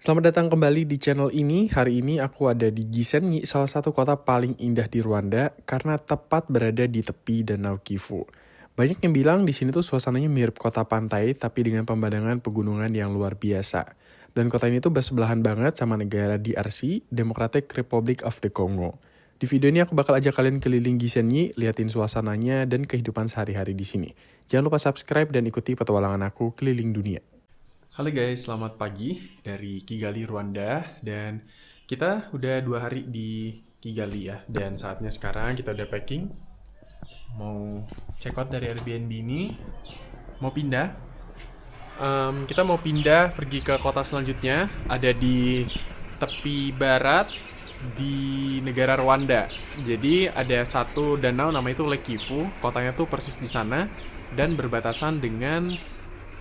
Selamat datang kembali di channel ini. Hari ini aku ada di Gisenyi, salah satu kota paling indah di Rwanda karena tepat berada di tepi Danau Kivu. Banyak yang bilang di sini tuh suasananya mirip kota pantai tapi dengan pemandangan pegunungan yang luar biasa. Dan kota ini tuh bersebelahan banget sama negara DRC, Democratic Republic of the Congo. Di video ini aku bakal ajak kalian keliling Gisenyi, liatin suasananya dan kehidupan sehari-hari di sini. Jangan lupa subscribe dan ikuti petualangan aku keliling dunia. Halo guys, selamat pagi dari Kigali, Rwanda. Dan kita udah 2 hari di Kigali ya. Dan saatnya sekarang kita udah packing. Mau check out dari Airbnb ini. Mau pindah. Kita mau pindah pergi ke kota selanjutnya. Ada di tepi barat di negara Rwanda. Jadi ada satu danau namanya itu Lake Kivu. Kotanya tuh persis di sana. Dan berbatasan dengan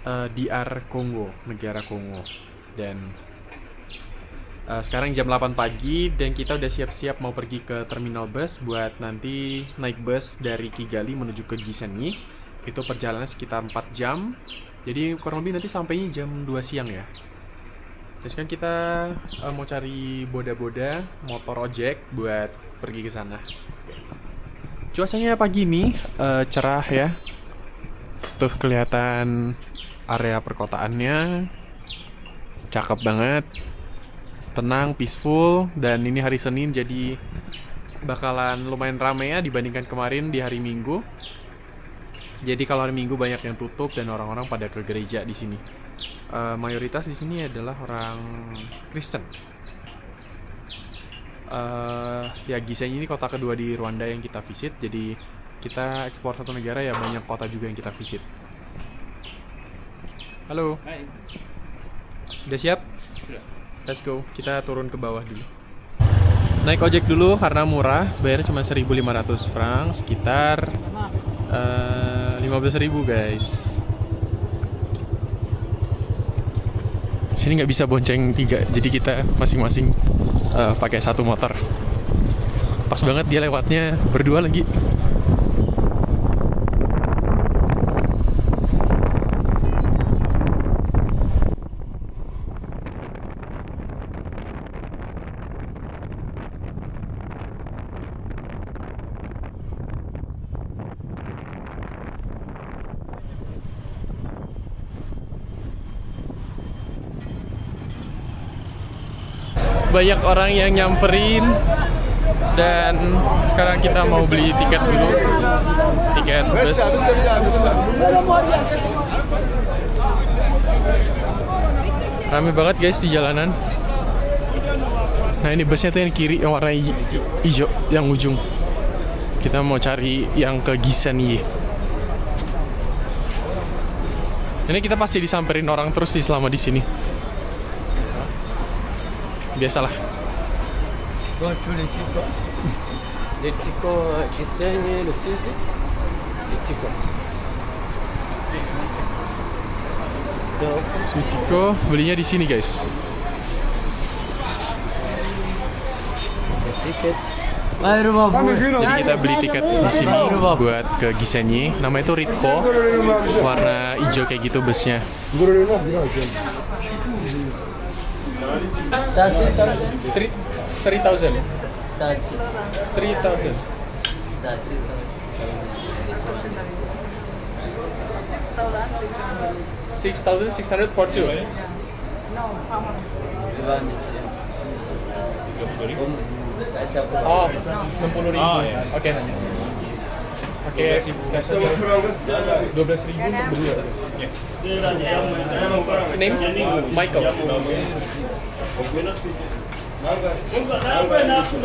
DR Kongo, negara Kongo. Dan sekarang jam 8 pagi dan kita udah siap-siap mau pergi ke terminal bus buat nanti naik bus dari Kigali menuju ke Gisenyi. Itu perjalanan sekitar 4 jam. Jadi kurang lebih nanti sampainya jam 2 siang ya. Terus kan kita mau cari boda-boda, motor ojek buat pergi ke sana. Cuacanya pagi ini cerah ya. Tuh kelihatan area perkotaannya cakep banget, tenang, peaceful, dan ini hari Senin jadi bakalan lumayan rame ya dibandingkan kemarin di hari Minggu. Jadi kalau hari Minggu banyak yang tutup dan orang-orang pada ke gereja di sini. Mayoritas di sini adalah orang Kristen. Ya Gisenyi ini kota kedua di Rwanda yang kita visit, jadi kita ekspor satu negara ya banyak kota juga yang kita visit. Halo. Hai. Udah siap? Sudah. Let's go. Kita turun ke bawah dulu. Naik ojek dulu karena murah. Bayarnya cuma 1.500 francs, sekitar 15.000 guys. Sini nggak bisa bonceng 3, jadi kita masing-masing pakai satu motor. Pas banget dia lewatnya berdua lagi. Banyak orang yang nyamperin dan sekarang kita mau beli tiket dulu, tiket bus. Rame banget guys di jalanan. Nah ini busnya tuh yang kiri yang warna hijau yang ujung. Kita mau cari yang ke Gisenyi. Ini kita pasti disamperin orang terus sih selama di sini. Biasalah. Go to le Tico Gisenyi, le 6, le Tico. Tico belinya di sini guys. Tiket. Jadi kita beli tiket di sini buat ke Gisenyi. Namanya itu Ritco, warna hijau kayak gitu busnya. 30,000. 3,000. 3,000. 6,600 for two. Oh, 60.000. Oke. Oke, 12.000 untuk berdua. Name? Michael.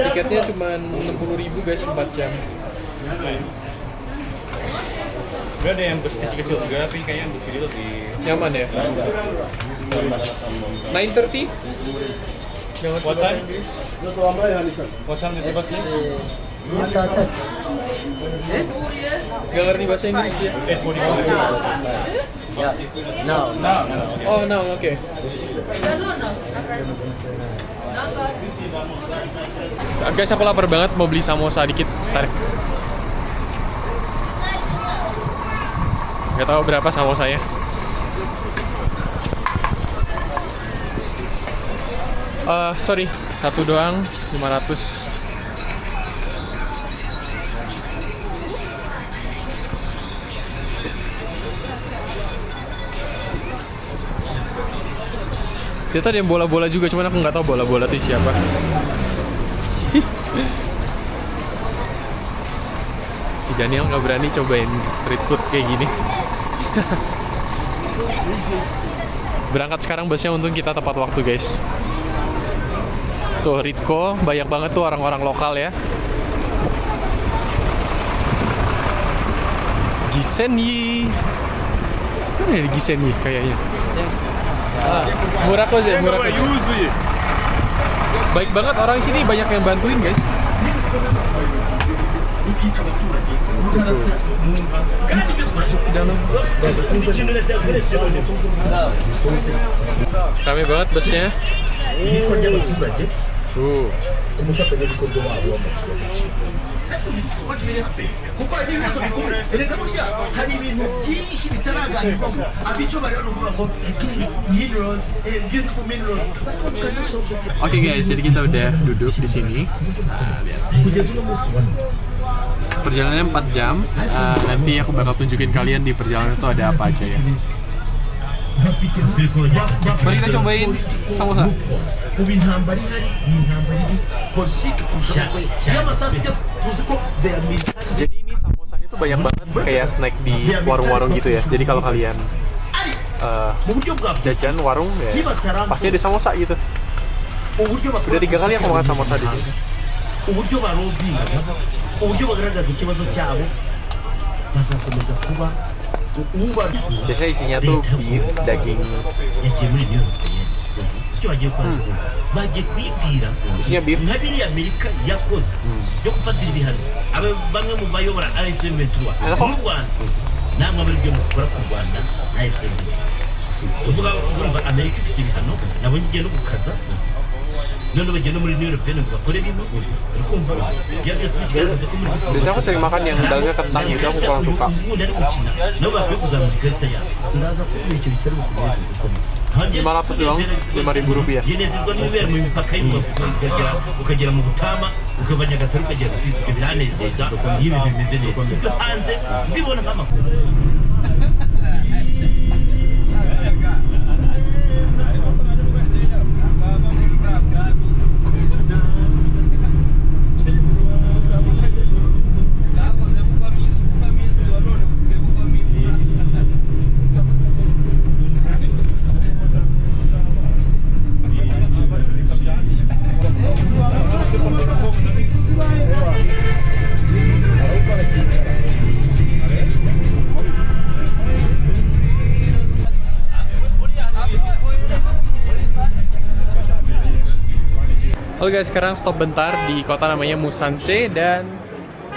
Tiketnya cuma 60.000 guys, 4 jam. Sebenernya ada yang bus kecil-kecil juga, tapi kayaknya bus ini lebih Nyaman ya? 9:30? Jangan What time? Inggris. What time is the bus? Gak ngerti bahasa Inggris dia. 8:45. Yeah. No. Oh no, oke. Guys, aku lapar banget, mau beli samosa dikit. Tarik. Gak tahu berapa samosanya. Sorry, satu doang, 500. Ternyata ada yang bola-bola juga, cuman aku nggak tahu bola-bola itu siapa. Si Daniel nggak berani cobain street food kayak gini. Berangkat sekarang busnya, untung kita tepat waktu guys. Tuh Ritco, banyak banget tuh orang-orang lokal ya. Gisenyi. Mana ya di Gisenyi kayaknya? Murakoze. Baik banget orang sini, banyak yang bantuin guys. Masuk ke dalam. Rame banget busnya. Oke guys, jadi kita udah duduk di sini. Nah, lihat. Perjalanannya 4 jam. Nanti aku bakal tunjukin kalian di perjalanan itu ada apa aja ya. Mari kita cobain samosa. Jadi ini samosanya tuh banyak banget kayak snack di warung-warung gitu ya. Jadi kalau kalian jajan warung ya, pasti ada samosa gitu. Udah 3 kali aku makan samosa di sini. Biasanya isinya tuh beef, daging. Isinya beef. Biasanya aku sering makan yang dalamnya kentang gitu, aku kurang suka. 500 doang, 5.000 rupiah. Oke guys, sekarang stop bentar di kota namanya Musanze dan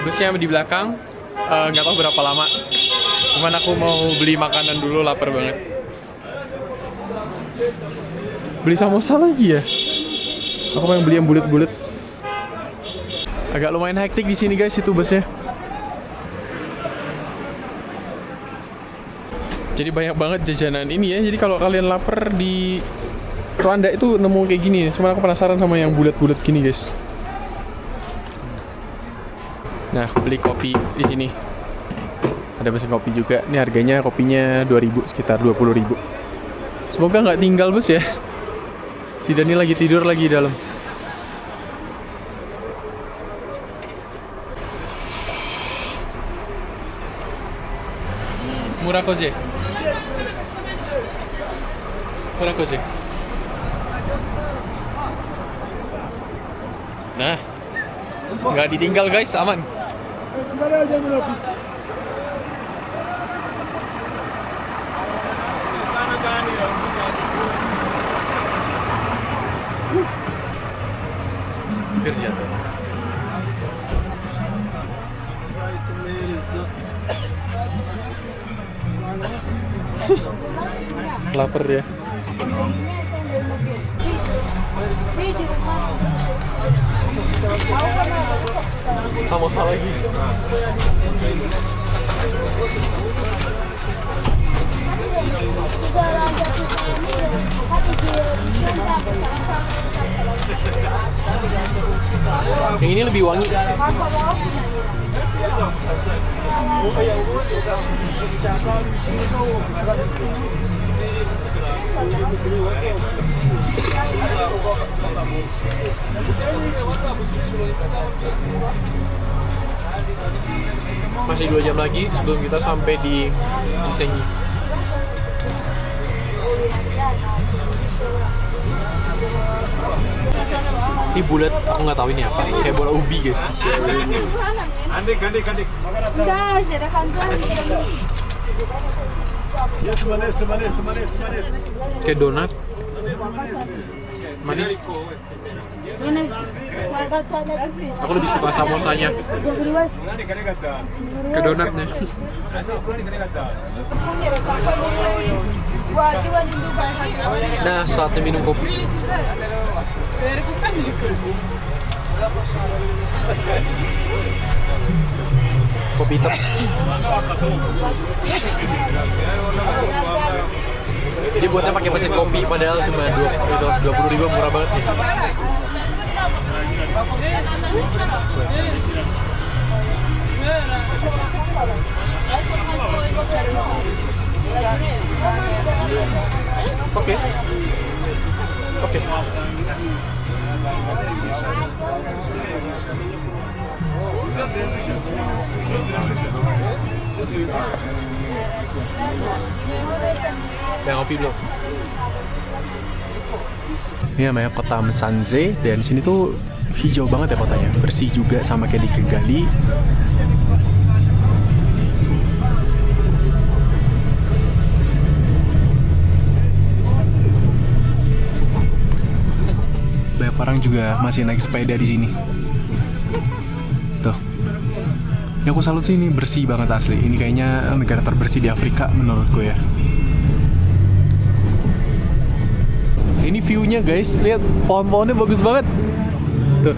busnya di belakang. Nggak tahu berapa lama. Cuman aku mau beli makanan dulu, lapar banget. Beli samosa lagi ya? Aku pengen beli yang bulat-bulat. Agak lumayan hektik di sini guys, itu busnya. Jadi banyak banget jajanan ini ya. Jadi kalau kalian lapar di Rwanda itu nemu kayak gini. Cuma aku penasaran sama yang bulat-bulat gini guys. Nah, aku beli kopi di sini. Ada mesin kopi juga. Ini harganya kopinya 2.000, sekitar 20.000. Semoga nggak tinggal bus ya. Si Dani lagi tidur lagi di dalam. Murakoze. Murakoze. Nah, nggak ditinggal guys, aman. Kerja tuh. Lapar ya. Samosa lagi. Yang ini lebih wangi. Masih 2 jam lagi sebelum kita sampai di Gisenyi. Ini bulat, aku nggak tahu ini apa. Kayak bola ubi guys. Kayak donat. Manis. Aku lebih suka samosanya ke donatnya. Nah, saatnya minum kopi. Kopi hitam. Dia buatnya pakai mesin kopi, padahal cuma 20.000, murah banget sih. Oke. Yang kopi belum. Ini namanya kota Msanze, dan sini tuh hijau banget ya kotanya, bersih juga sama kayak di Kigali. Banyak orang juga masih naik sepeda di sini. Tuh. Yang aku salut sih ini bersih banget asli. Ini kayaknya negara terbersih di Afrika menurutku ya. Ini view-nya guys, lihat pohon-pohonnya bagus banget. Tuh.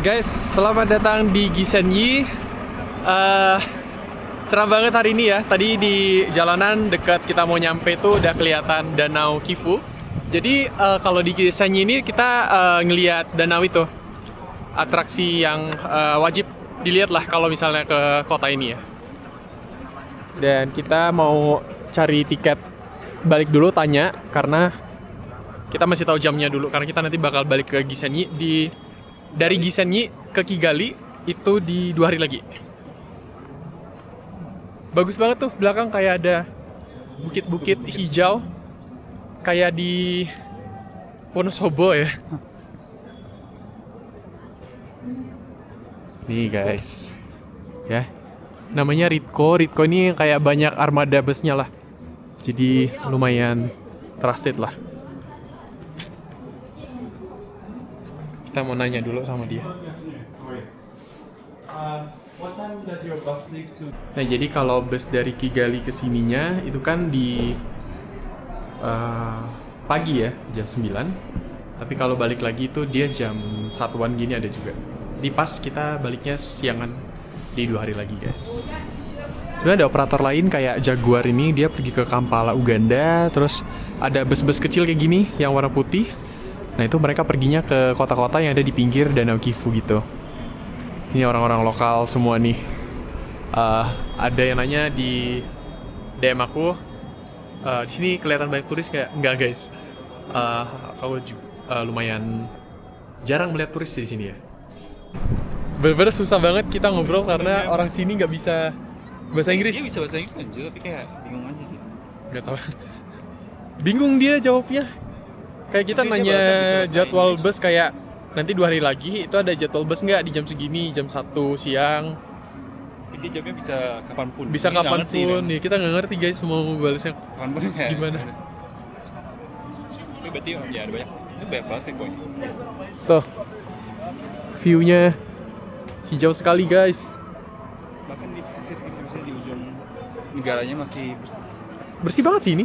Guys, selamat datang di Gisenyi. Cerah banget hari ini ya. Tadi di jalanan dekat kita mau nyampe tuh udah kelihatan Danau Kivu. Jadi kalau di Gisenyi ini kita ngelihat danau itu. Atraksi yang wajib dilihat lah kalau misalnya ke kota ini ya. Dan kita mau cari tiket balik dulu, tanya, karena kita masih tahu jamnya dulu, karena kita nanti bakal balik ke Gisenyi dari Gisenyi ke Kigali itu di 2 hari lagi. Bagus banget tuh belakang, kayak ada bukit-bukit hijau kayak di Wonosobo ya. Nih guys, ya, namanya Ritco. Ritco ini kayak banyak armada busnya lah, jadi lumayan trusted lah. Kita mau nanya dulu sama dia. Nah, jadi kalau bus dari Kigali ke sininya itu kan di pagi ya, jam 9. Tapi kalau balik lagi itu dia jam 1-an gini ada juga. Di pas kita baliknya siangan di 2 hari lagi guys. Sebenarnya ada operator lain kayak Jaguar ini, dia pergi ke Kampala, Uganda. Terus ada bus-bus kecil kayak gini yang warna putih. Nah itu mereka perginya ke kota-kota yang ada di pinggir Danau Kivu gitu. Ini orang-orang lokal semua nih. Ada yang nanya di DM aku, di sini kelihatan banyak turis kayak enggak guys. Aku juga lumayan jarang melihat turis di sini ya. Bener-bener susah banget kita ngobrol karena orang sini nggak bisa bahasa Inggris. Dia bisa bahasa Inggris kan juga, tapi kayak bingung aja gitu. Nggak tahu. Bingung dia jawabnya. Kayak kita nanya jadwal bus kayak nanti 2 hari lagi itu ada jadwal bus nggak di jam segini, jam 1 siang. Dia jawabnya bisa kapanpun. Bisa kapanpun. Nih kita nggak ngerti guys mau balasnya kapanpun kayak gimana. Tapi berarti ya ada banyak. Ini banyak banget sih pokoknya. Tuh, view-nya hijau sekali guys. negaranya masih bersih. Bersih banget sih ini.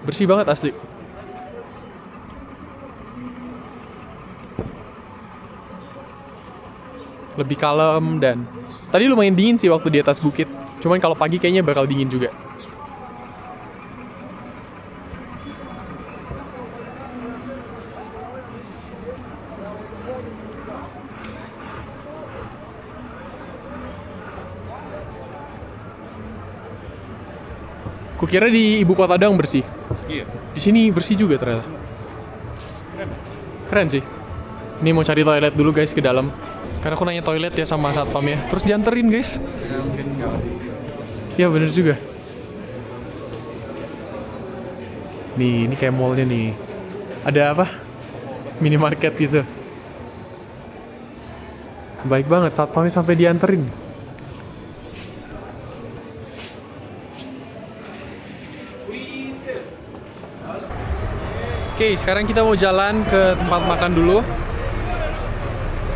Bersih banget asli. Lebih kalem dan tadi lumayan dingin sih waktu di atas bukit. Cuman kalau pagi kayaknya bakal dingin juga. Kukira di ibu kota doang bersih. Iya. Di sini bersih juga ternyata. Keren sih. Ini mau cari toilet dulu guys ke dalam. Karena aku nanya toilet ya sama satpam ya. Terus dianterin guys. Ya, mungkin nggak. Ya bener juga. Nih, ini kayak mallnya nih. Ada apa? Minimarket gitu. Baik banget satpamnya sampai dianterin. Oke, sekarang kita mau jalan ke tempat makan dulu.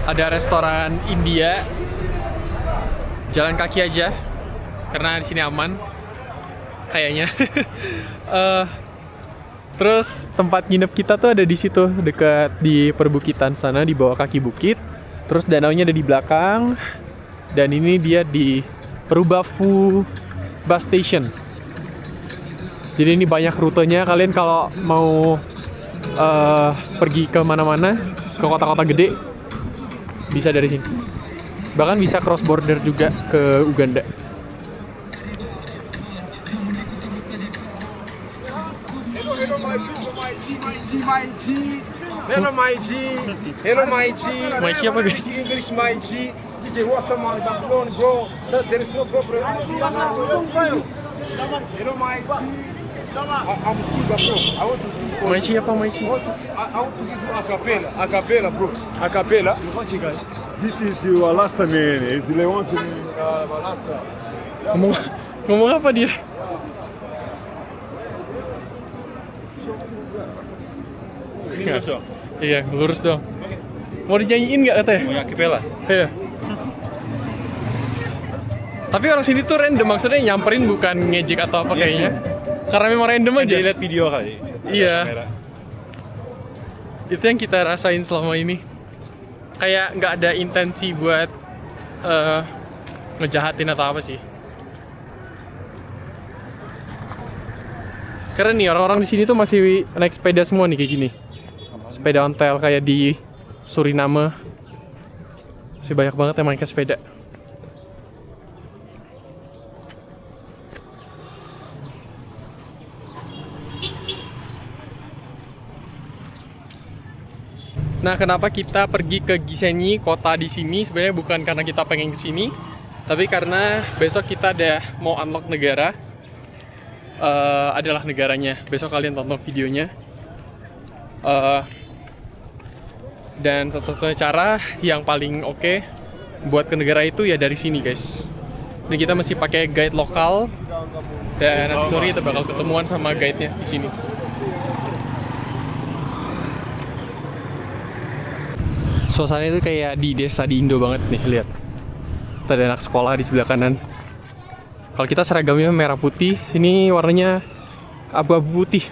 Ada restoran India. Jalan kaki aja, karena di sini aman, kayaknya. Terus tempat nginep kita tuh ada di situ, dekat di perbukitan sana, di bawah kaki bukit. Terus danaunya ada di belakang. Dan ini dia di Perubavu Bus Station. Jadi ini banyak rutenya. Kalian kalau mau pergi ke mana-mana, ke kota-kota gede, bisa dari sini. Bahkan bisa cross border juga ke Uganda. Hello my people, my G. Hello my G. Hello my G. My G apa guys? Speak English my G. This is what someone that don't bro. There is no problem. Hello my G. I'm singer bro. I want to sing for My you. G apa My G? I want to give you a cappella. A cappella bro. A cappella. This is your last man. Is the one to last. Ngomong apa dia? Ini lurus dong. Iya, lurus dong. Mau dinyanyiin nggak katanya? Mau akapela. Iya. Tapi orang sini tuh random, maksudnya nyamperin bukan ngejek atau apa kayaknya. Karena memang random aja. Jadi lihat video kali. Iya. Kamera. Itu yang kita rasain selama ini. Kayak nggak ada intensi buat ngejahatin atau apa sih. Keren nih, orang-orang di sini tuh masih naik sepeda semua nih kayak gini. Sepeda ontel kayak di Suriname. Masih banyak banget yang pakai sepeda. Nah, kenapa kita pergi ke Gisenyi, kota di sini? Sebenarnya bukan karena kita pengen ke sini, tapi karena besok kita ada mau unlock negara. Adalah negaranya. Besok kalian tonton videonya. Dan satu-satunya cara yang paling oke buat ke negara itu ya dari sini, guys. Dan kita masih pakai guide lokal. Dan nanti sore kita bakal ketemuan sama guide-nya di sini. Suasana itu kayak di desa di Indo banget nih, lihat. Ada anak sekolah di sebelah kanan. Kalau kita seragamnya merah putih, sini warnanya abu-abu putih.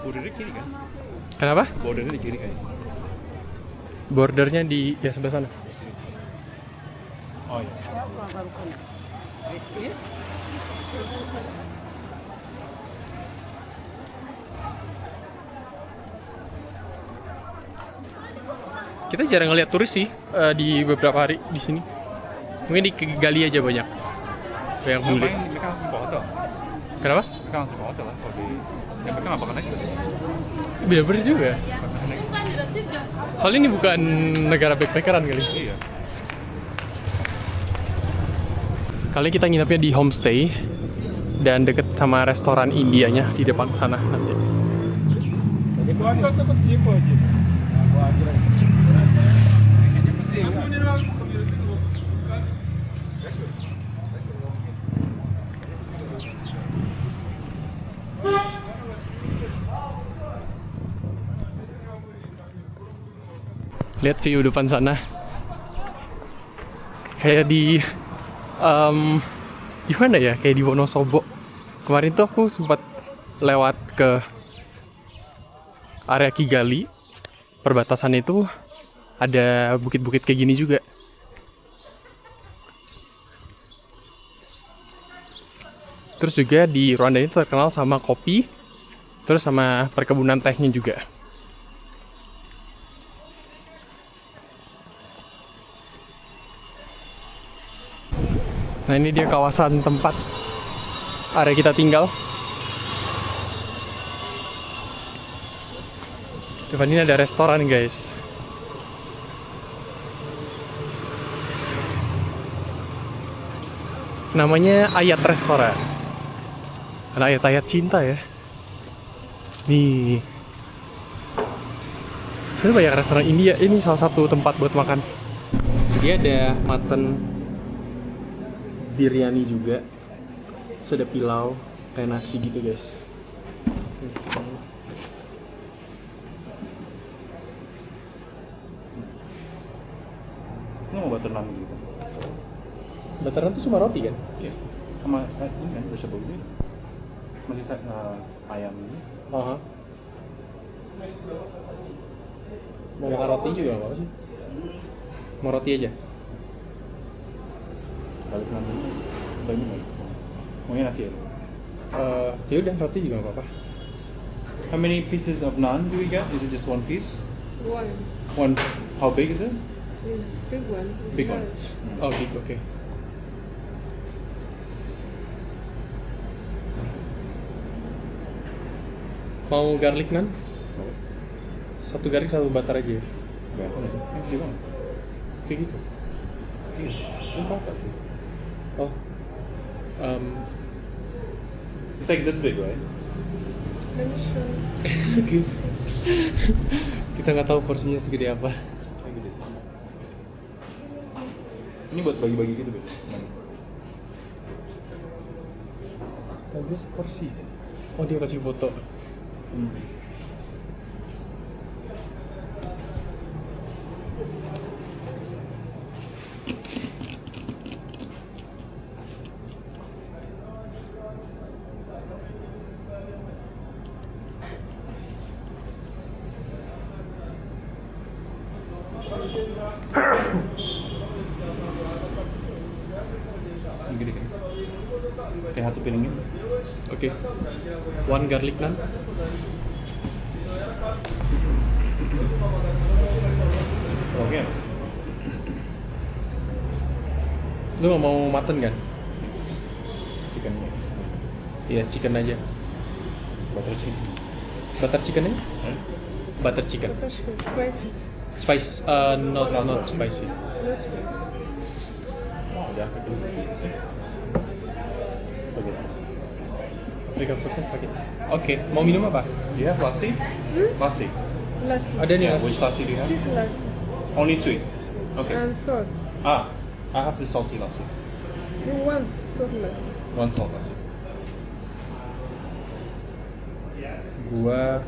Bordernya kiri kan? Kenapa? Bordernya di kiri kan? Bordernya di ya sebelah sana. Oh iya. Kita jarang ngeliat turis sih di beberapa hari di sini. Mungkin di Kigali aja banyak. Banyak bule. Ngapain mereka langsung ke hotel? Kenapa? Mereka langsung ke hotel lah kalau di... Ya mereka nggak bakal naik bus. Bener-bener juga. Bakal naik bus. Soalnya ini bukan negara backpackeran kali. Iya. Kali kita nginepnya di homestay dan deket sama restoran Indianya di depan sana nanti. Lihat view depan sana. Kayak di gimana ya? Kayak di Wonosobo. Kemarin tuh aku sempat lewat ke area Kigali. Perbatasan itu ada bukit-bukit kayak gini juga. Terus juga di Rwanda ini terkenal sama kopi, terus sama perkebunan tehnya juga. Nah, ini dia kawasan tempat area kita tinggal. Depan ini ada restoran, guys. Namanya Ayat Restoran. Ada ayat-ayat cinta ya. Nih. Ini banyak restoran India. Ini salah satu tempat buat makan. Dia ada mutton biryani juga. Terus ada pilau kayak nasi gitu, guys. Ini mau butter naan gitu. Butter naan tuh cuma roti kan? Iya. Sama saya ini kan vegetable gitu. Masih ayam ini. Aha. Mau makan roti juga nggak apa-apa sih? Mau roti aja? Balik naan ini. Ini mau. Maunya nasi ya? Ya udah roti juga nggak apa-apa. How many pieces of naan do we get? Is it just one piece? One One. How big is it? is big one. Big one. large. Oh gitu, oke. Mau garlic naan? Satu garlic, satu butter aja ya? Berapa nih? Ini bang. Kayak gitu? Ini berapa sih? Oh. It's like this big, right? Let me show you. Kita nggak tahu porsinya segede apa. Kayak gitu. Ini buat bagi-bagi gitu biasanya. Setahu gue seporsi sih. Oh, dia kasih foto. Yang gede kan? Kayak satu piring ini. Oke. One garlic naan. Oke. Lu nggak mau mutton kan? Chicken. Iya, chicken aja. Butter chicken. Butter chicken aja? Huh? Butter chicken. Butter chicken, spicy. Spice, not spicy. No spicy. Oh, udah African. Spaghetti. African food pakai. Oke, mau minum apa? Yeah, lassi? Lassi. Lassi. Ada nih Yeah, nasi. which lassi do you have? Sweet lassi. Only sweet. Okay. And salt. Ah, I have the salty lassi. You want salt lassi. One salt lassi. Gua.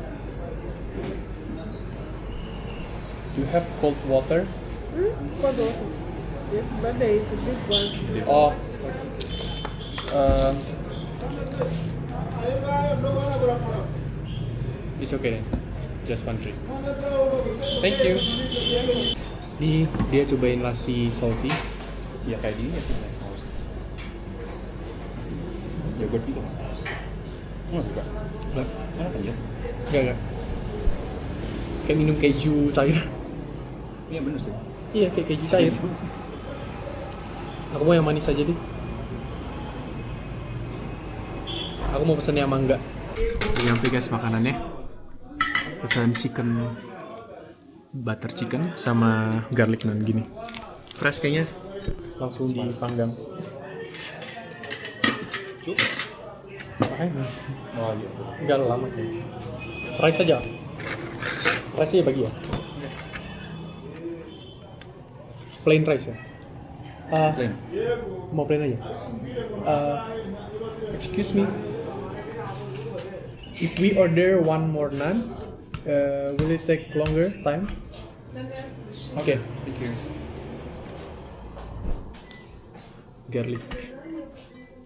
Do you have cold water? Cold water. Yes, but there is a big one. Oh. It's okay then. Just one drink. Thank you. Nih, dia cobain lassi salty. Ya kayak gini ya. Yogurt gitu. Nggak suka. Enggak, Enak aja. enggak. Kayak minum keju cair. Iya bener sih. Iya, kayak keju cair. Aku mau yang manis aja deh. Aku mau pesen yang mangga. Nyampe guys makanannya. Pesan chicken, butter chicken sama garlic naan gini. Fresh kayaknya. Langsung dipanggang. lucu. Makanya Oh iya tuh. nggak lama kayak. Rice aja. Rice aja bagi ya. Plain rice ya. Plain. Mau plain aja. Excuse me. If we order one more naan, will it take longer time? Let me ask you. Okay. Thank you. Garlic.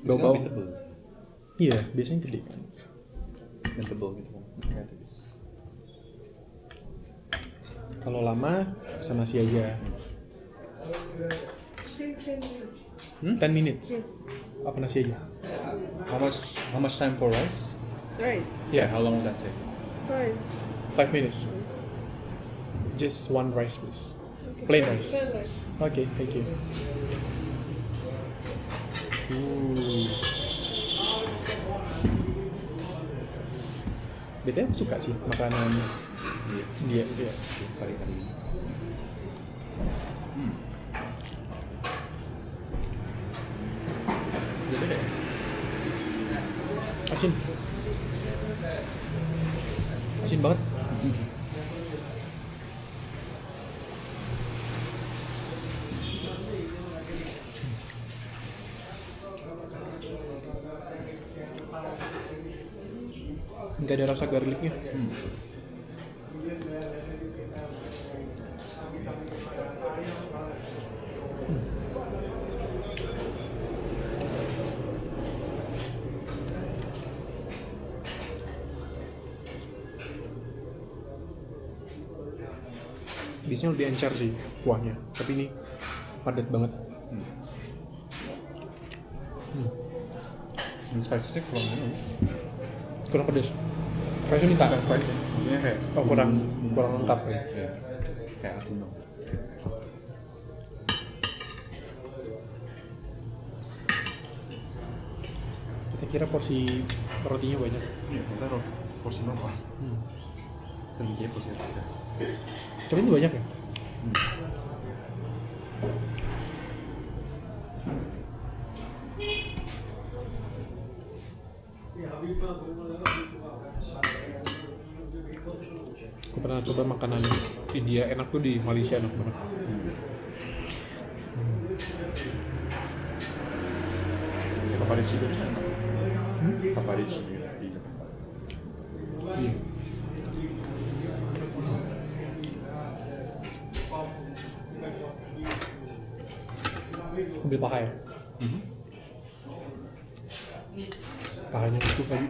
Bau-bau. Bau. Tebel. Iya, biasanya gede kan. Dan tebel gitu kan. Kayak tipis. Kalau lama, pesan nasi aja. Say 10 minutes. 10 minutes. Yes. Apa nasi aja? How much time for rice? Rice. Yeah, how long will that take? 5. 5 minutes. Yes. Just one rice, please. Okay. Plain rice. Plain rice. Okay, thank you. BTW aku suka sih makanan dia. Kali-kali. Beda ya? Asin. Asin banget. Nggak ada rasa garlicnya. Biasanya lebih encer sih kuahnya, tapi ini padat banget. Ini spicy kurang mana? Kurang pedas. Rasanya minta. Spicy. Maksudnya kayak Oh, kurang lengkap ya. ya. Kayak asin dong. Kita kira porsi rotinya banyak. Iya, kita porsi normal. Dan dia porsi tidak. Tapi ini banyak ya. Aku pernah coba makanan India enak tuh di Malaysia, enak banget. Paparis juga enak. Paparis juga. Iya. Ambil paha ya. Pahanya itu tadi.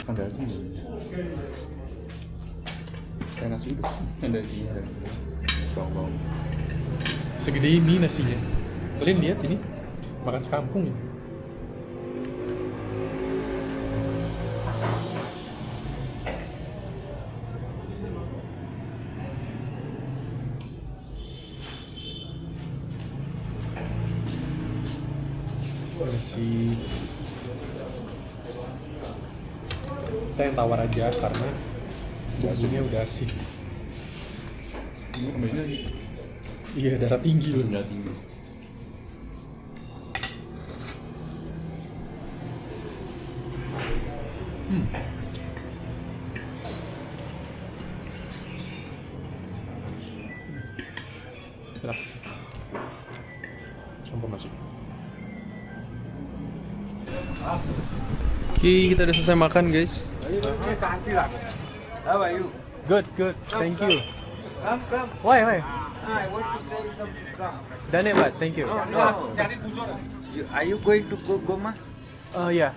Ada itu. Kayak nasi uduk. Ada ini ada. Bawang-bawang. Segede ini nasinya. Kalian lihat ini makan sekampung ya. Nasi. Kita yang tawar aja karena baksonya udah asin. Ini kembalinya lagi. Iya, darah tinggi loh. Sudah tinggi. Sedap. Campur nasi. Oke, kita udah selesai makan, guys. How are you? Good, good. Thank you. Come, come. Why? I want to say something. Come. Done it, but thank you. Are you going to go Goma? Oh ya.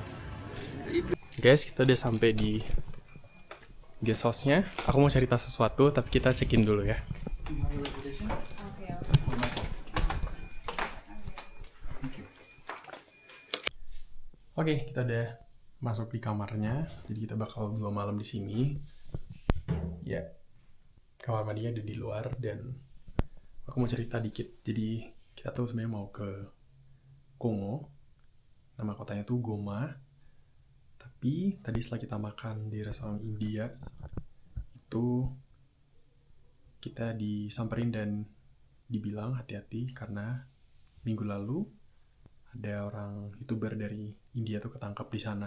Guys, kita udah sampai di guest house-nya. Aku mau cerita sesuatu, tapi kita check-in dulu ya. Oke, kita udah masuk di kamarnya. Jadi kita bakal 2 malam di sini. Ya, kamar mandinya ada di luar dan aku mau cerita dikit. Jadi kita tuh sebenarnya mau ke Kongo. Nama kotanya tuh Goma. Tapi tadi setelah kita makan di restoran India itu kita disamperin dan dibilang hati-hati karena minggu lalu ada orang YouTuber dari India tuh ketangkap di sana.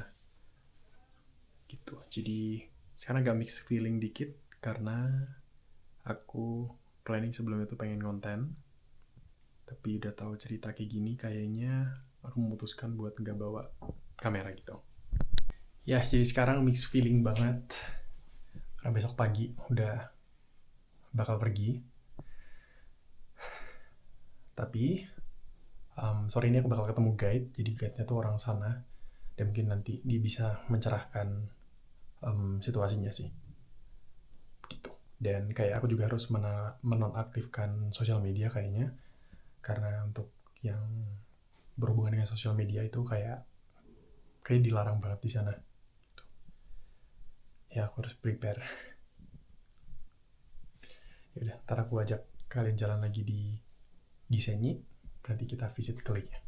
Gitu. Jadi sekarang agak mixed feeling dikit karena aku planning sebelumnya tuh pengen konten. Tapi udah tahu cerita kayak gini, kayaknya aku memutuskan buat nggak bawa kamera gitu. Ya, jadi sekarang mixed feeling banget. Karena besok pagi udah bakal pergi. Tapi, sore ini aku bakal ketemu guide. Jadi guide-nya tuh orang sana. Dan mungkin nanti dia bisa mencerahkan situasinya sih. Gitu. Dan kayak aku juga harus menonaktifkan sosial media kayaknya. Karena untuk yang berhubungan dengan sosial media itu kayak dilarang banget di sana. Gitu. Ya, aku harus prepare. Yaudah, ntar aku ajak kalian jalan lagi di Gisenyi. Nanti kita visit ke lake-nya.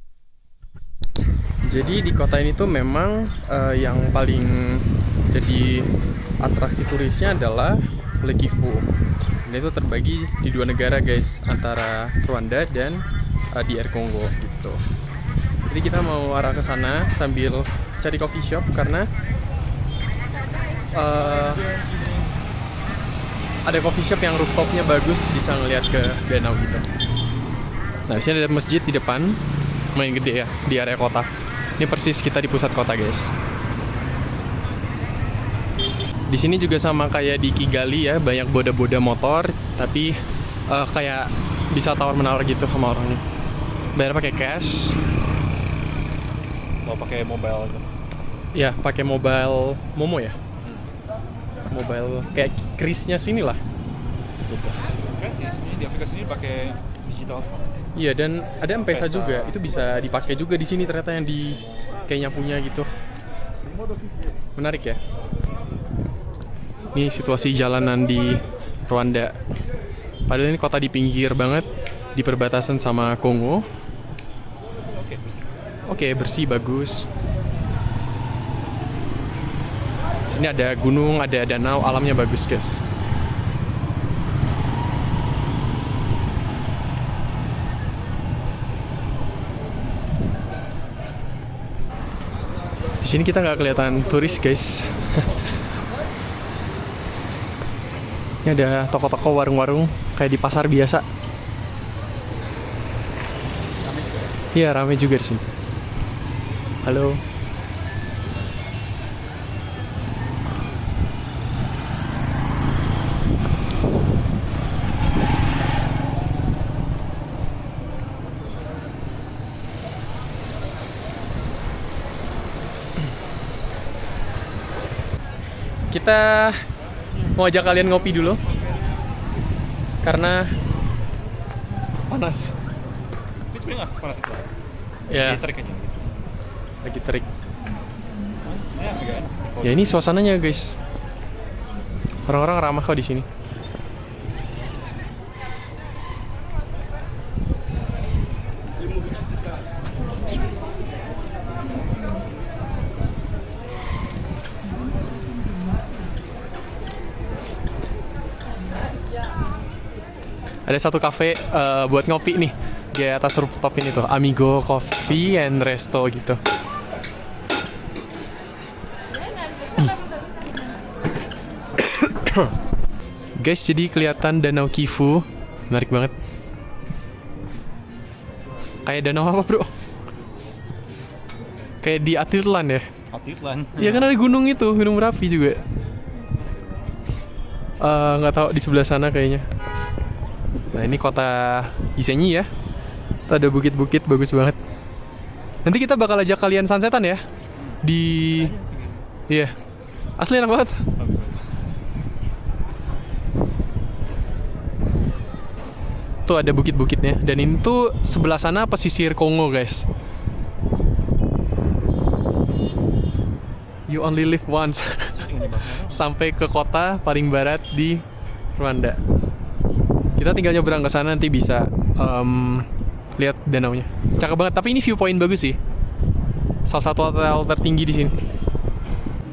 Jadi di kota ini tuh memang yang paling jadi atraksi turisnya adalah Lake Kivu. Ini tuh terbagi di dua negara guys, antara Rwanda dan DR Kongo gitu. Jadi kita mau arah ke sana sambil cari coffee shop karena ada coffee shop yang rooftopnya bagus, bisa ngeliat ke danau gitu. Nah, di sini ada masjid di depan, lumayan gede ya di area kota. Ini persis kita di pusat kota, guys. Di sini juga sama kayak di Kigali ya, banyak boda-boda motor, tapi kayak bisa tawar-menawar gitu sama orangnya. Bayar pakai cash. Mau pakai mobile gitu. Ya, pakai mobile Momo ya. Mobile kayak krisnya sini lah. Gitu. Keren sih, ini di Afrika sini pakai digital semua. Iya, dan ada M-Pesa juga. Itu bisa dipakai juga di sini ternyata yang di kayaknya punya gitu. Menarik ya. Ini situasi jalanan di Rwanda. Padahal ini kota di pinggir banget, di perbatasan sama Kongo. Oke, bersih bagus. Sini ada gunung, ada danau, alamnya bagus, guys. Di sini kita nggak kelihatan turis, guys. Ini ada toko-toko, warung-warung kayak di pasar biasa. Iya, ramai juga di sini. Halo. Kita mau ajak kalian ngopi dulu karena panas. Tapi sebenarnya nggak sepanas itu. Ya, Lagi terik aja gitu. lagi terik. Sebenarnya agak enak. Ya, ini suasananya, guys. Orang-orang ramah kok di sini. Ada satu cafe buat ngopi nih di atas rooftop ini tuh, Amigo Coffee and Resto gitu. Guys, jadi kelihatan Danau Kivu, menarik banget. Kayak danau apa, bro? Kayak di Atitlan ya? Atitlan. Iya kan ada gunung itu, Gunung Merapi juga. Nggak tahu di sebelah sana kayaknya. Nah, ini kota Gisenyi ya. Tuh ada bukit-bukit bagus banget. Nanti kita bakal ajak kalian sunsetan ya. Di iya. Asli enak banget. Tuh ada bukit-bukitnya. Dan ini tuh sebelah sana pesisir Kongo, guys. You only live once. Sampai ke kota paling barat di Rwanda. Kita tinggal nyebrang ke sana, nanti bisa lihat danaunya. Cakep banget, tapi ini viewpoint bagus sih. Salah satu hotel tertinggi di sini.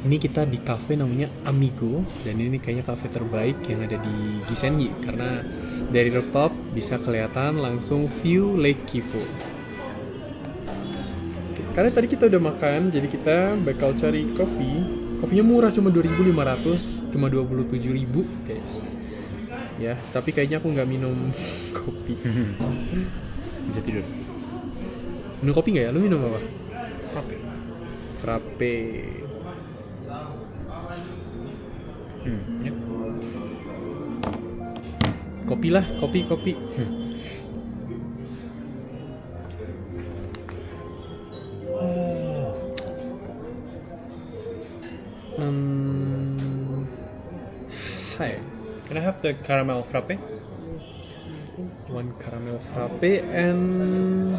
Ini kita di cafe namanya Amigo, dan ini kayaknya cafe terbaik yang ada di Gisenyi karena Dari rooftop bisa kelihatan langsung view Lake Kivu. Karena tadi kita udah makan, jadi kita bakal cari kopi. Kopinya murah, cuma 2.500, cuma 27.000 guys. Ya, tapi kayaknya aku nggak minum kopi. Bisa tidur. Minum kopi nggak ya? Lu minum apa? Frappe. Frappe. Ya. Kopi lah, kopi. Hai. Can I have the caramel frappe? One caramel frappe and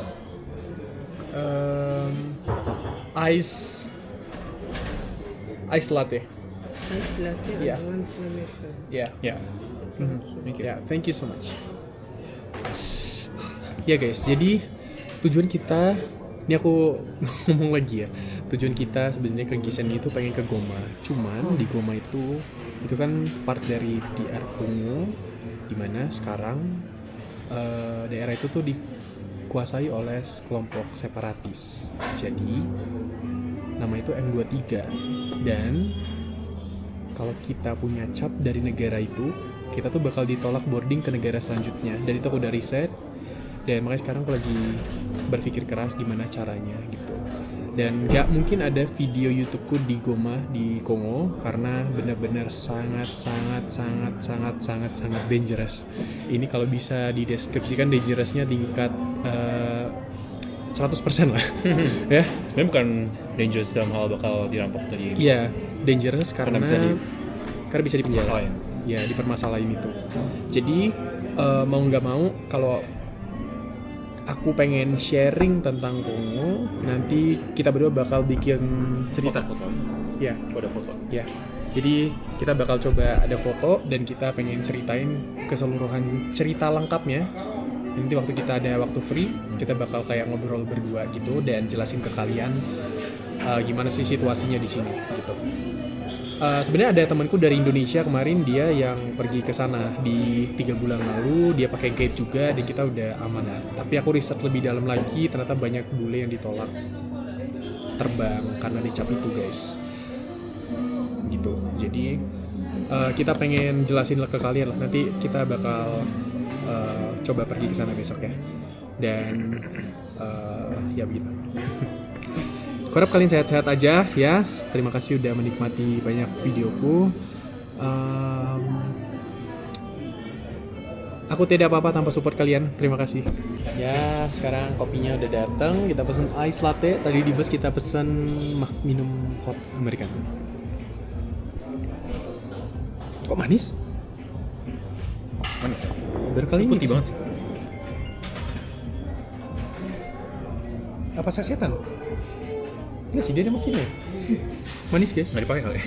ice latte. Ice latte and Yeah. one flammation. Yeah. Ya. Thank you. Ya, thank you so much. Ya guys, jadi tujuan kita, ini aku ngomong lagi ya. Tujuan kita sebenarnya ke Gisen itu pengen ke Goma. Cuman di Goma itu kan part dari DR Congo, dimana sekarang daerah itu tuh dikuasai oleh kelompok separatis. Jadi nama itu M23 dan kalau kita punya cap dari negara itu, kita tuh bakal ditolak boarding ke negara selanjutnya. Dan itu aku udah riset, dan makanya sekarang aku lagi berpikir keras gimana caranya gitu. Dan gak mungkin ada video YouTubeku di Goma di Kongo karena benar-benar sangat dangerous. Ini kalau bisa dideskripsikan dangerousnya tingkat 100% lah. Ya. Sebenarnya bukan dangerous dalam hal bakal dirampok dari. Iya, dangerous karena bisa dipenjara. Permasalahan. Ya, dipermasalahin itu. Jadi mau nggak mau kalau aku pengen sharing tentang Kongo, nanti kita berdua bakal bikin cerita. Foto. Ya, Ada foto. ya. Jadi kita bakal coba ada foto dan kita pengen ceritain keseluruhan cerita lengkapnya. Nanti waktu kita ada waktu free, kita bakal kayak ngobrol berdua gitu dan jelasin ke kalian gimana sih situasinya di sini gitu. Sebenarnya ada temanku dari Indonesia kemarin, dia yang pergi ke sana di 3 bulan lalu, dia pakai guide juga dan kita udah aman lah. Tapi aku riset lebih dalam lagi, ternyata banyak bule yang ditolak terbang karena dicap itu guys. Gitu. Jadi kita pengen jelasin ke kalian lah. Nanti kita bakal coba pergi ke sana besok ya. Dan ya begitu. Harap kalian sehat-sehat aja ya. Terima kasih udah menikmati banyak videoku. Aku tidak apa-apa tanpa support kalian. Terima kasih. Ya, sekarang kopinya udah datang. Kita pesen ice latte. Tadi di bus kita pesen minum hot americano. Kok manis? Manis ya? Baru kali ini. Putih banget sih. Apa sasetan? Enggak sih, dia ada mesinnya. Manis guys. Nggak dipakai kali.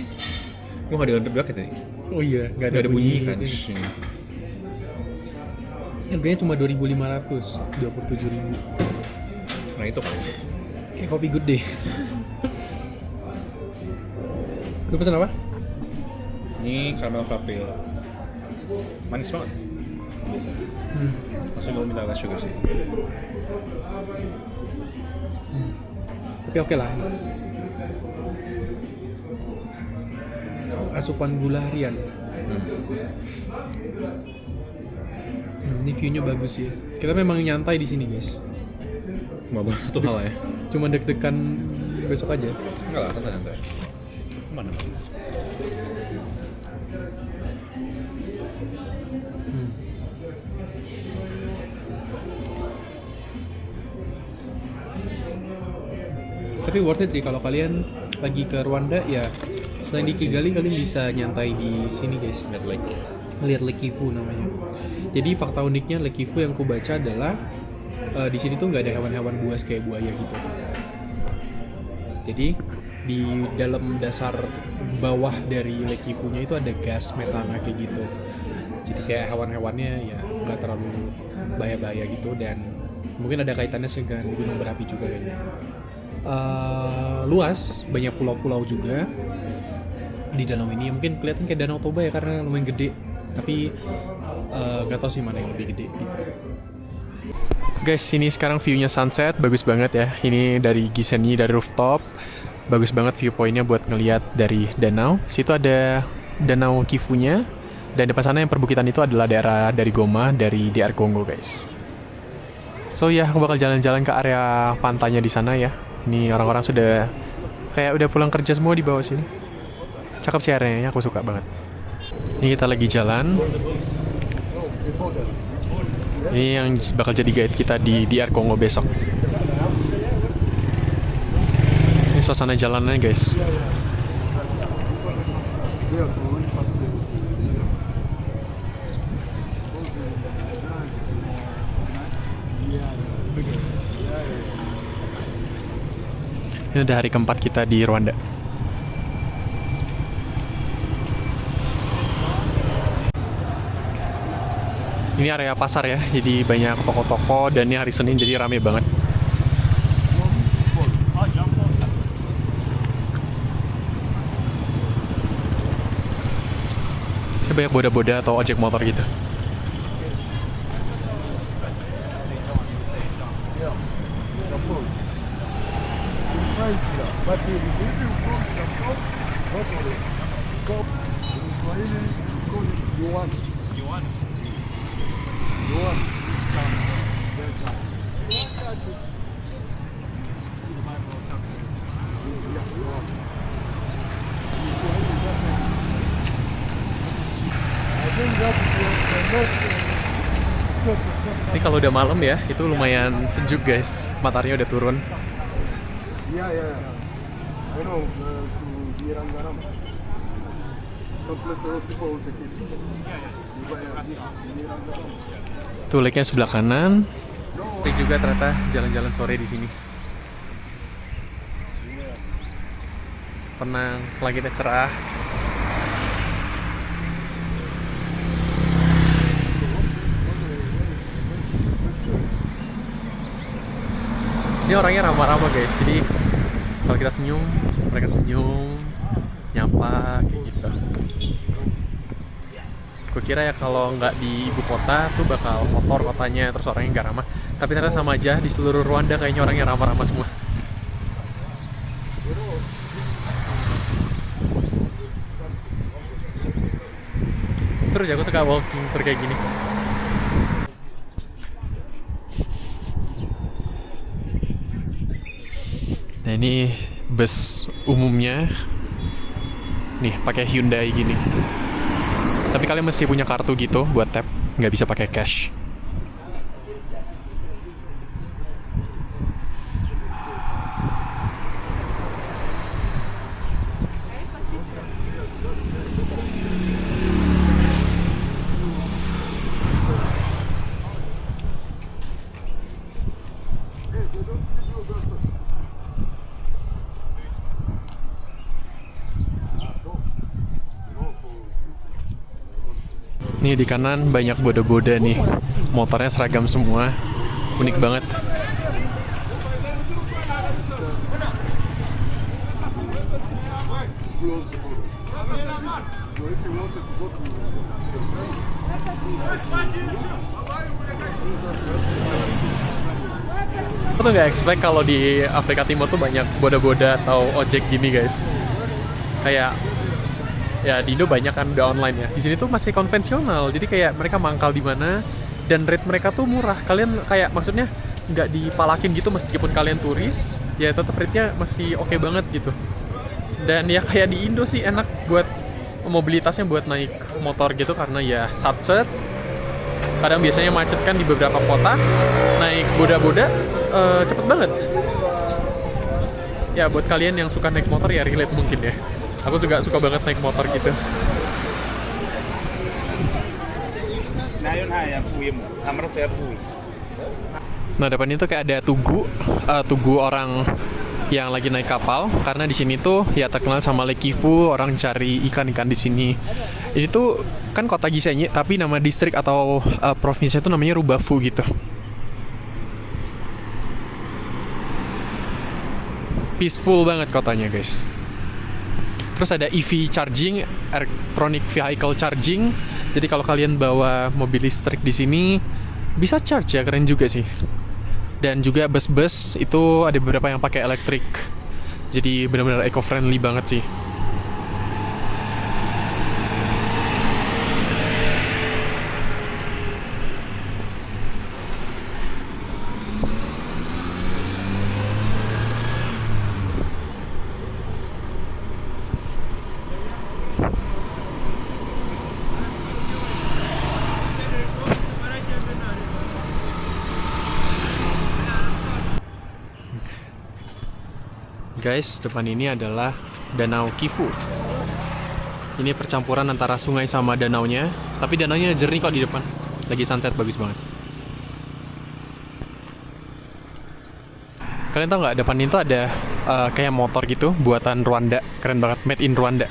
Gue nggak dengar belakang tadi. Oh iya, nggak Nggak ada bunyi kan. gitu. Harganya cuma 2.500, 27.000. Nah itu kan. Kayak kopi good deh. Lu pesen apa? Ini caramel frappe. Manis banget. Biasa. Maksudnya gue minta agak sugar sih. Tapi oke lah. Asupan gula harian. Ini view-nya bagus ya. Kita memang nyantai di sini guys. Cuma satu hal ya. Cuma deg-degan besok aja. Enggak lah, santai-santai. Mana? Tapi worth it sih kalau kalian lagi ke Rwanda ya. Selain di Kigali, kalian bisa nyantai di sini guys. Lihat lake. Melihat Lake Kivu namanya. Jadi fakta uniknya Lake Kivu yang ku baca adalah di sini tuh nggak ada hewan-hewan buas kayak buaya gitu. Jadi di dalam dasar bawah dari Lake Kivu-nya itu ada gas metana kayak gitu. Jadi kayak hewan-hewannya ya nggak terlalu bahaya-bahaya gitu dan mungkin ada kaitannya dengan gunung berapi juga kayaknya. Luas, banyak pulau-pulau juga di danau ini. Mungkin kelihatan kayak Danau Toba ya karena lumayan gede. Tapi gak tau sih mana yang lebih gede gitu. Guys, ini sekarang view-nya sunset, bagus banget ya. Ini dari Gisenyi, dari rooftop. Bagus banget viewpoint-nya buat ngelihat dari danau. Situ ada danau Kivu-nya. Dan depan sana yang perbukitan itu adalah daerah dari Goma, dari DR Congo, guys. So ya, aku bakal jalan-jalan ke area pantainya di sana ya. Ini orang-orang sudah kayak udah pulang kerja semua di bawah sini. Cakep sih areanya, aku suka banget. Ini kita lagi jalan. Ini yang bakal jadi guide kita di DR Congo besok. Ini suasana jalannya, guys. Ini udah hari keempat kita di Rwanda. Ini area pasar ya, jadi banyak toko-toko dan ini hari Senin jadi rame banget. Ini banyak boda-boda atau ojek motor gitu. Ini kalau udah malam ya, itu lumayan sejuk guys. Mataharinya udah turun. Yeah, yeah. I know, to Virangaram. Some place people will take it. Tuh lake-nya sebelah kanan. Asik juga ternyata jalan-jalan sore di sini. Tenang, langitnya cerah. Ini orangnya ramah-ramah guys, jadi kalau kita senyum, mereka senyum, nyapa, kayak gitu. Gue kira ya kalau nggak di ibu kota tuh bakal kotor kotanya, terus orangnya nggak ramah. Tapi ternyata sama aja, di seluruh Rwanda kayaknya orangnya ramah-ramah semua. Seru aja, aku suka walking tour kayak gini. Nah ini bus umumnya, nih pakai Hyundai gini. Tapi kalian mesti punya kartu gitu buat tap, nggak bisa pakai cash. Nih di kanan banyak boda-boda nih, motornya seragam semua, unik banget. Aku tuh nggak expect kalau di Afrika Timur tuh banyak boda-boda atau ojek gini guys. Kayak ya di Indo banyak kan udah online ya. Di sini tuh masih konvensional. Jadi kayak mereka mangkal di mana dan rate mereka tuh murah. Kalian kayak maksudnya nggak dipalakin gitu meskipun kalian turis, ya tetap rate-nya masih oke banget gitu. Dan ya kayak di Indo sih enak buat mobilitasnya buat naik motor gitu karena ya satset. Kadang biasanya macet kan di beberapa kota. Naik boda-boda cepet banget. Ya buat kalian yang suka naik motor ya relate mungkin ya. Aku juga suka banget naik motor gitu. Nah depan itu kayak ada tugu orang yang lagi naik kapal karena di sini tuh ya terkenal sama Lake Kivu, orang cari ikan-ikan di sini. Ini tuh kan kota Gisenyi tapi nama distrik atau provinsinya tuh namanya Rubavu gitu. Peaceful banget kotanya guys. Terus ada EV charging, electronic vehicle charging, Jadi kalau kalian bawa mobil listrik di sini bisa charge ya, keren juga sih. Dan juga bus-bus itu ada beberapa yang pakai elektrik. Jadi benar-benar eco-friendly banget sih. Guys, depan ini adalah Danau Kifu. Ini percampuran antara sungai sama danaunya, tapi danaunya jernih kok di depan. Lagi sunset bagus banget. Kalian tau nggak, depan itu ada kayak motor gitu, buatan Rwanda. Keren banget, made in Rwanda.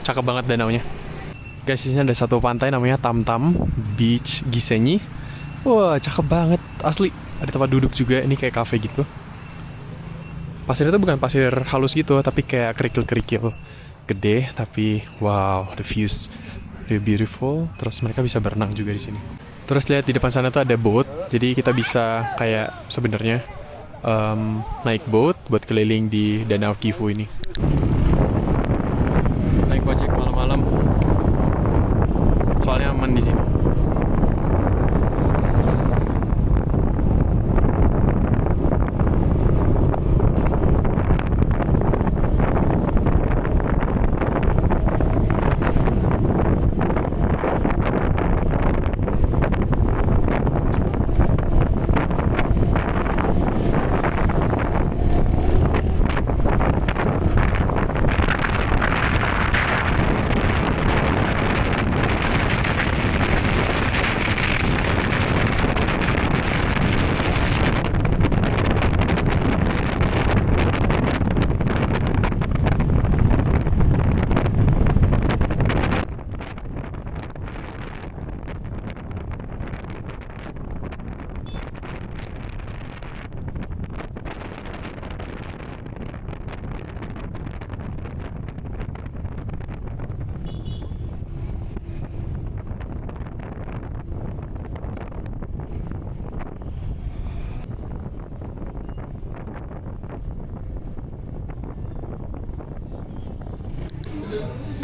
Cakep banget danaunya. Guys, di sini ada satu pantai namanya Tam Tam Beach Gisenyi. Wah, cakep banget, asli. Ada tempat duduk juga, ini kayak cafe gitu. Pasirnya tuh bukan pasir halus gitu, tapi kayak kerikil-kerikil gede, tapi wow, the views really beautiful. Terus mereka bisa berenang juga di sini. Terus lihat di depan sana tuh ada boat, jadi kita bisa kayak sebenarnya naik boat buat keliling di Danau Kifu ini. Naik ojek malam-malam, soalnya aman di sini.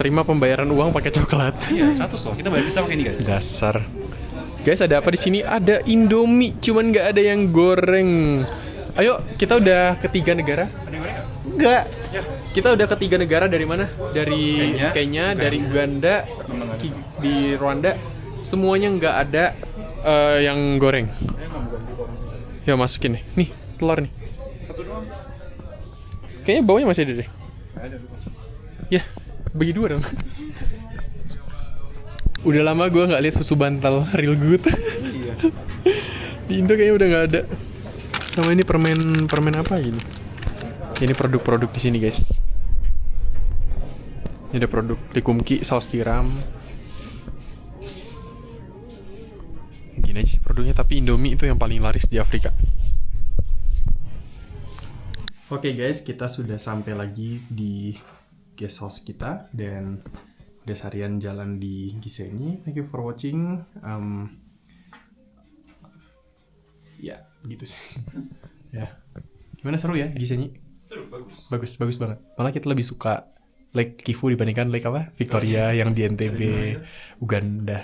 Terima pembayaran uang pakai coklat. Iya, 100 loh. Kita bayar bisa pakai ini guys. Dasar. Guys, ada apa di sini? Ada Indomie, cuman nggak ada yang goreng. Ayo, kita udah ke 3 negara. Ada yang goreng nggak? Enggak. Ya. Kita udah ke 3 negara dari mana? Dari Kenya, dari Uganda, di Rwanda. Semuanya nggak ada yang goreng. Ya masukin nih. Nih, telur nih. Satu doang. Kayaknya baunya masih ada deh. Ada. Ya, bagi 2 dong. Udah lama gue nggak lihat susu bantal real good. Iya. Di Indo kayaknya udah nggak ada. Sama ini permen apa ini? Ini produk-produk di sini guys. Ini ada produk likumki, saus tiram. Gini aja sih produknya, tapi Indomie itu yang paling laris di Afrika. Oke guys, kita sudah sampai lagi di guest house kita dan udah seharian jalan di Gisenyi. Thank you for watching. Ya, gitu sih. Ya, gimana, seru ya Gisenyi? Seru, bagus. Bagus banget. Malah kita lebih suka Lake Kifu dibandingkan Lake apa? Victoria yang di NTB, Uganda.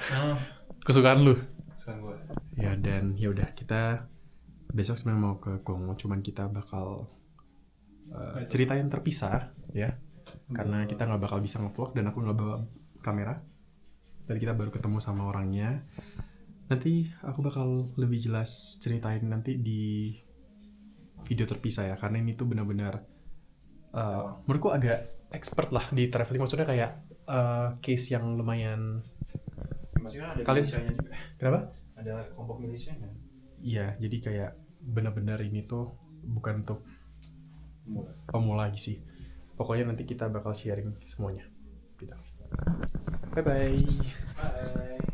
Kesukaan lu? Sekarang gue. Ya, dan ya udah, kita besok sebenarnya mau ke Kongo, cuman kita bakal cerita yang terpisah ya. Karena kita nggak bakal bisa nge-vlog dan aku nggak bawa kamera. Dan kita baru ketemu sama orangnya. Nanti aku bakal lebih jelas ceritain nanti di video terpisah ya. Karena ini tuh benar-benar menurutku agak expert lah di traveling. Maksudnya kayak case yang lumayan. Maksudnya ada Kalian- milisianya juga. Kenapa? Ada kelompok milisianya. Iya, jadi kayak benar-benar ini tuh bukan untuk pemula lagi sih. Pokoknya nanti kita bakal sharing semuanya. Gitu. Bye-bye. Bye.